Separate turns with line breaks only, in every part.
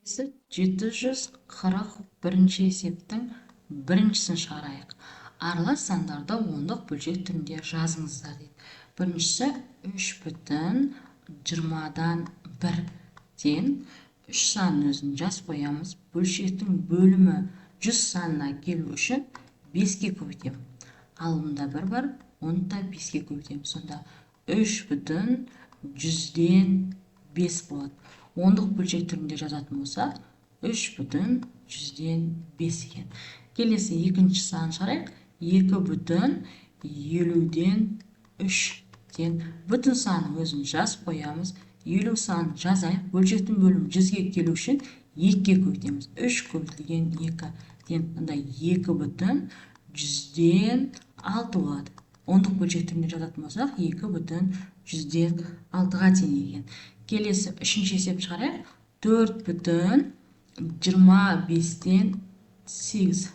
741 есептің біріншісін шығарайық. Аралас сандарды ондық бөлшек түрінде жазыңыздар дейді. Біріншісі 3,20-дан 1 тең 3 санын өзін жазып қоямыз. Бөлшектің бөлімі 100 санына келу үшін 5-ке көбейтемін. Алымда 1 бар, оны да 5-ке көбейтемін. Сонда 3,100-ден 5 болады. Ондық бөлшек түрінде жазатын болсақ, 3,100-ден 5 екен. Келесі екінші сан шығарайық. 2,50-ден 3 тең. Бүтін санын өзін жазып қоямыз. 50 санын жазайық. Бөлшектің бөлімі 100-ге келу үшін 2-ке көбейтеміз. 3 көбейтілген 2 тең. Онда 2,100-ден 6 болады. Ондық бөлшек түрінде жазатын болсақ, 2,100-ден 6-ға тең екен. Келесі үшінші есеп шығарайық. 4,25-ден 8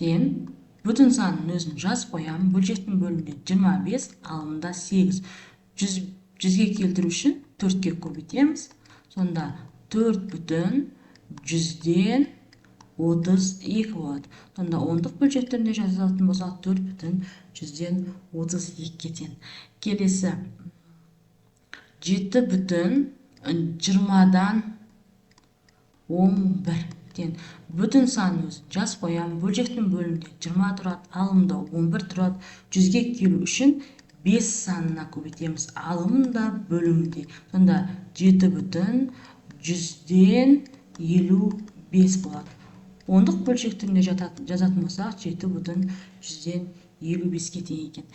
тең. Бүтін санын өзін жазып қоямын. Бөлшектің бөлімінде 25, алымында 8. 100-ге келтіру үшін 4-ке көбейтеміз. Сонда 4,100-ден 32 болады. Сонда ондық бөлшек түрінде жазатын болсақ, 4,100-ден 32-ке тең. Келесі 7,20-дан 11 тең. Бүтін санын өзін жазып қоямын. Бөлшектің бөлімінде 20 тұрады, алымда 11 тұрады. 100-ге келу үшін 5 санына көбейтеміз. Алымда бөлімінде. Сонда 7,100-ден 55 болады. Ондық бөлшек түрінде жазатын болсақ, 7,100-ден 55-ке тең екен.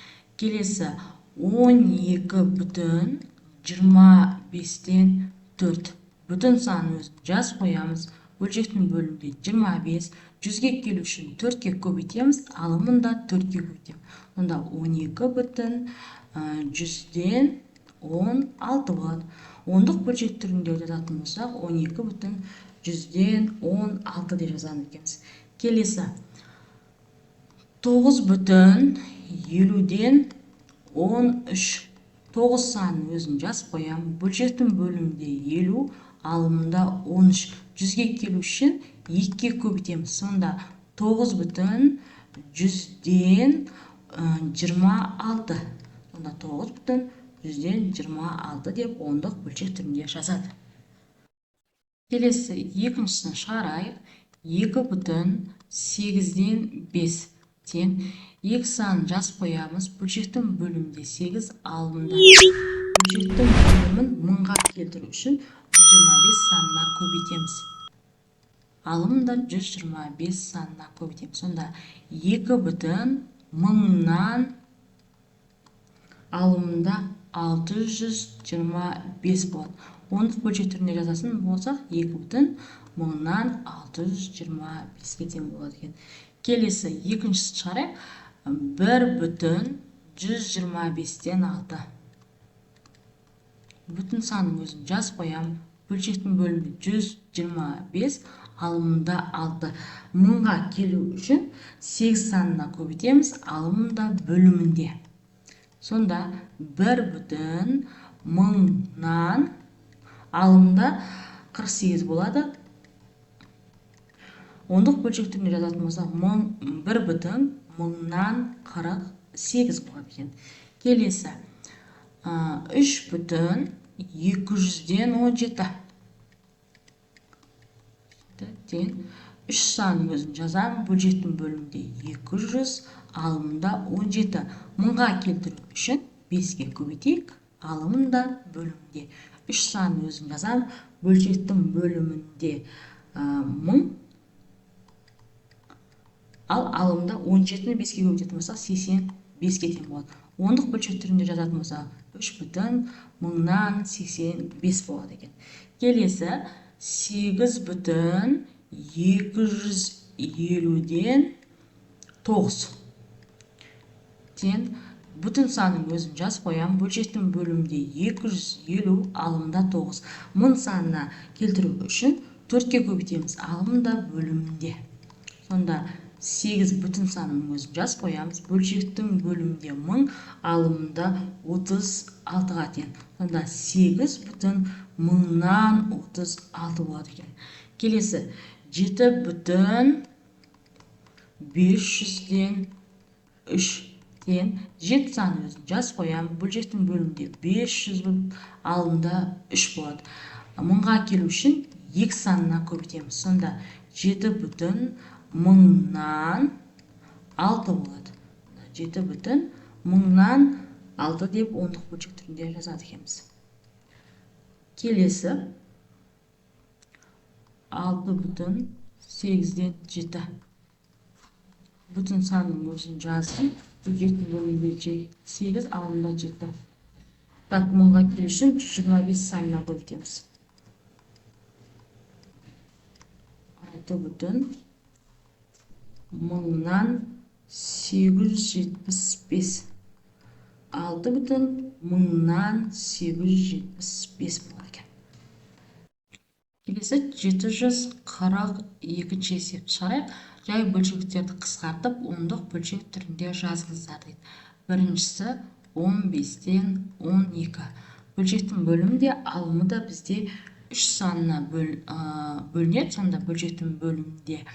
Келесі 12,25-ден 4. Бүтін санын өзін жазып қоямыз. Бөлшектің бөлімінде 25. 100-ге келу үшін 4-ке көбейтеміз. Алымында 4-ке көбейтеміз. Онда 12,100-ден 16 болады. Ондық бөлшек түрінде жазатын болсақ, 12,100-ден 16 деп жазатын екенбіз. Келесі 9,50-ден 13. 9 санын өзін жазып қоямын. Бөлшектің бөлімінде 50, алымында 13. 100-ге келу үшін 2-ке көбейтеміз. Сонда 9,100-ден 26. Сонда 9,100-ден 26 деп ондық бөлшек түрінде жазады. Келесі екіншісін шығарайық. 2,8-ден 5 тең. 2 санын жазып қоямыз. Бөлшектің бөлімінде 8, алымында. Бөлшектің бөлімін 1000-ға келтіру үшін 125 санына көбейтеміз. Алымда 125 санына көбейтеміз. Сонда 2,1000-нан алымында 625 болады. Ондық бөлшек түрінде жазасын болсақ, 2,1000-нан 625-ке тең болады екен. Келесі екіншісі шығарайық. 1,125-ден 6. Бүтін санын өзін жазып қоямын. Бөлшектің бөлімінде 125, алымында 6. 1000-ға келу үшін 8 санына көбейтеміз. Алымында бөлімінде. Сонда 1,1000-нан алымда 48 болады. Ондық бөлшек түрінде жазатын болсақ, 1,1000-нан 48 болады екен. Келесі 3,200-ден 17 тең. 3 санын өзін жазамын. Бөлшектің бөлімінде 200, алымында 17. 1000-ға келтіру үшін 5-ке көбейтейік. Алымында бөлімінде 3 санын өзін жазамын. Бөлшектің бөлімінде 1000, ал алымда 17-ні 5-ке көбейтетін болсақ, 85-ке тең болады. Ондық бөлшек түрінде жазатын болсақ, 3,1000-нан 85 болады екен. Келесі 8,250-ден 9 тең. Бүтін санын өзін жазып қоямын. Бөлшектің бөлімінде 250, алымда 9. 1000 санына келтіру үшін 4-ке көбейтеміз. Алымда бөлімінде. Сонда 8 бүтін санының өзін жазып қоямыз. Бөлшектің бөлімінде 1000, алымында 36-ға тең. Сонда 8 бүтін 1000-нан 36 болады екен. Келесі 7 бүтін 500-ден 3 тең. 7 санын өзін жазып қоямыз. Бөлшектің бөлімінде 500 болып, алымында 3 болады. 1000-ға келу үшін 2 санына көбейтеміз. Сонда 7 бүтін 1000-нан 6 болады. 7 бүтін 1000-нан 6 деп ондық бөлшек түрінде жазады екенбіз. Келесі 6 бүтін 8-ден 7 бүтін санның өзін жаздым. Бөлшектің бөлімінде 8, алымында 7. Так, 1000-ға келу үшін 125 санына көбейтеміз. 6 бүтін 1000-нан 875. 6 бүтін 1000-нан 875 болады екен. Келесі 742 есепті шығарайық. Жай бөлшектерді қысқартып, ондық бөлшек түрінде жазыңыздар дейді. Біріншісі 15-тен 12. Бөлшектің бөлімінде, алымы да бізде 3 санына бөлінеді. Сонда бөлшектің бөлімінде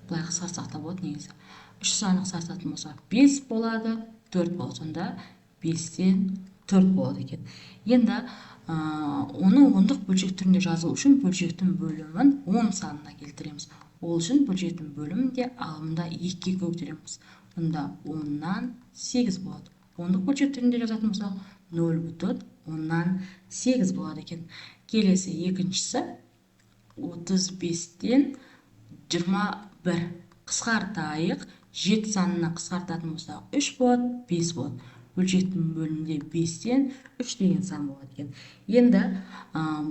былай қысқартсақ та болады негізі. 3 санын қысқартатын болса 5 болады, 4 болады. Сонда 5-тен 4 болады екен. Енді оны ондық бөлшек түрінде жазу үшін бөлшектің бөлімін 10 санына келтіреміз. Ол үшін бөлшектің бөлімінде, алымында 2-ге көбейтеміз. Сонда 10-нан 8 болады. Ондық бөлшек түрінде жазатын болсақ 0 бүтін 10-нан 8 болады екен. Келесі екіншісі 35-тен 21. Қысқартайық. 7 санына қысқартатын болсақ 3 болады, 5 болады. Бөлшектің бөлімінде 5-тен 3 деген сан болады екен. Енді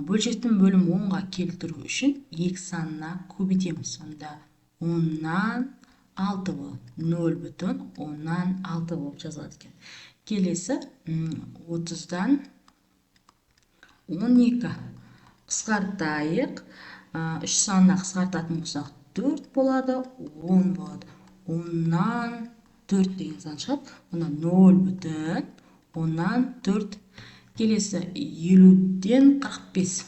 бөлшектің бөлім 10-ға келтіру үшін 2 санына көбейтеміз. Сонда 10-нан 6 болады. 0 бүтін 10-нан 6 болып жазылады екен. Келесі 30-дан 12. Қысқартайық. 3 санына қысқартатын болсақ 4 болады, 10 болады. 10-нан 4 деген сан шығады. Онда 0 бүтін 10-нан 4. Келесі 50-ден 45.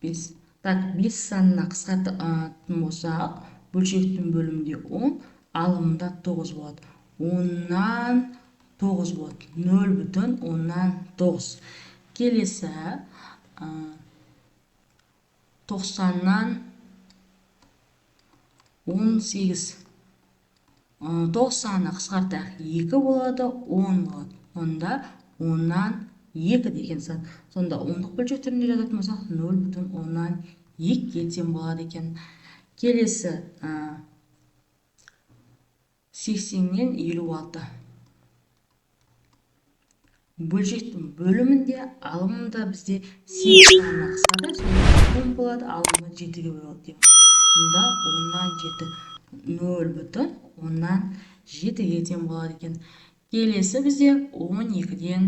5. Так, 5 санына қысқартатын болсақ, бөлшектің бөлімінде 10, алымында 9 болады. 10-нан 9 болады. 0 бүтін 10-нан 9. Келесі 90-нан 18. 9 санына қысқартайық, 2 болады, 10 болады. Онда 10-нан 2 деген сан. Сонда ондық бөлшек түрінде жазатын болсақ 0 бүтін 10-нан 2 кетсем болады екен. Келесі 80-нен 56. Бөлшектің бөлімінде, алымында бізде 8 санына қысқартайық. Сонда 10 болады, алымы 7-ге болады. Онда 10-нан 7. 0 бүтін 10-нан 7-ге тең болады екен. Келесі бізде 12-ден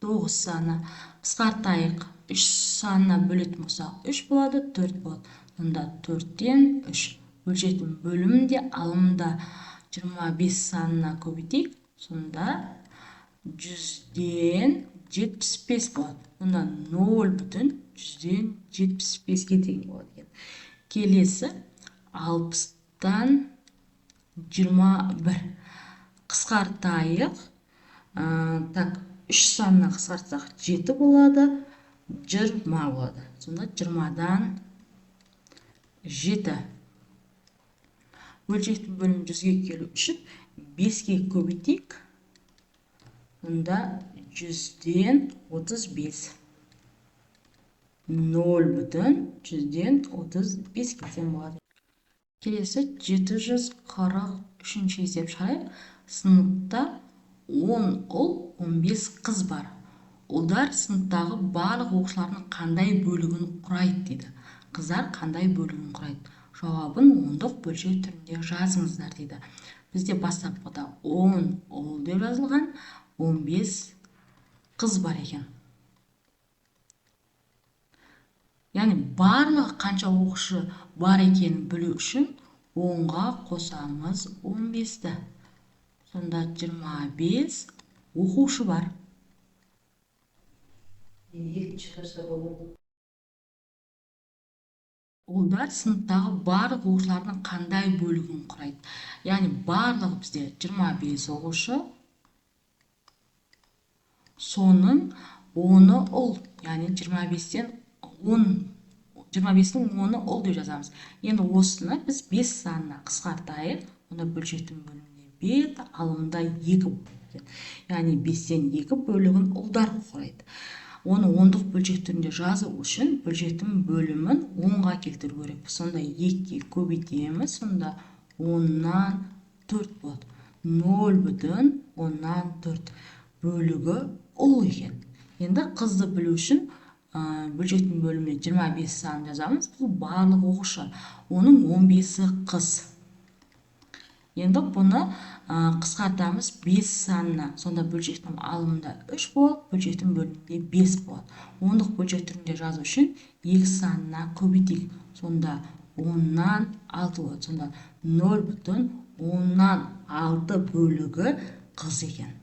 9 саны. Қысқартайық. 3 санына бөлетін болсақ 3 болады, 4 болады. Онда 4-тен 3. Бөлшектің бөлімінде, алымында 25 санына көбейтейік. Сонда 100-ден 75 болады. Онда 0 бүтін 100-ден 75-ге тең болады екен. Келесі 60-тан 21. Қысқартайық. Так, 3 санына қысқартсақ 7 болады, 20 болады. Сонда 20-дан 7. Бөлшектің бөлімі 100-ге келу үшін 5-ге көбейтейік. Сонда 100-ден 35. 0 бүтін 100-ден 35 кетен болады. Келесі 743 есеп шығарайық. Сыныпта 10 ұл, 15 қыз бар. Ұлдар сыныптағы барлық оқушылардың қандай бөлігін құрайды дейді. Қыздар қандай бөлігін құрайды? Жауабын ондық бөлшек түрінде жазыңыздар дейді. Бізде бастапқыда 10 ұл деп жазылған, 15 қыз бар екен. яғни барлығы қанша оқушы бар екенін білу үшін 10-ға қосамыз 15-ті. Сонда 25 оқушы бар. Олдар сыныптағы барлық оқушылардың қандай бөлігін құрайды? Яғни барлығы бізде 25 оқушы, соның 10-ы ұл, яғни 25-тен 25-тің 10-ы ұл деп жазамыз. Енді осыны біз 5 санына қысқартайық. Онда бөлшектің бөлімінде 5, алымында 2 болады. Яғни 5-тен 2 бөлігін ұлдар құрайды. Оны ондық бөлшек түрінде жазу үшін бөлшектің бөлімін 10-ға келтіру керек. Сонда 2-ге көбейтеміз, сонда 10-нан 4 болады. 0,4 бөлігі ұл екен. Енді қызды білу үшін бөлшектің бөліміне 25 санын жазамыз. Бұл барлық оқушы. Оның 15-і қыз. Енді бұны қысқартамыз 5 санына. Сонда бөлшектің алымында 3 болады, бөлшектің бөлімінде 5 болады. Ондық бөлшек түрінде жазу үшін 2 санына көбейтейік. Сонда 10-нан 6 болады. Сонда 0,10-нан 6 бөлігі қыз екен.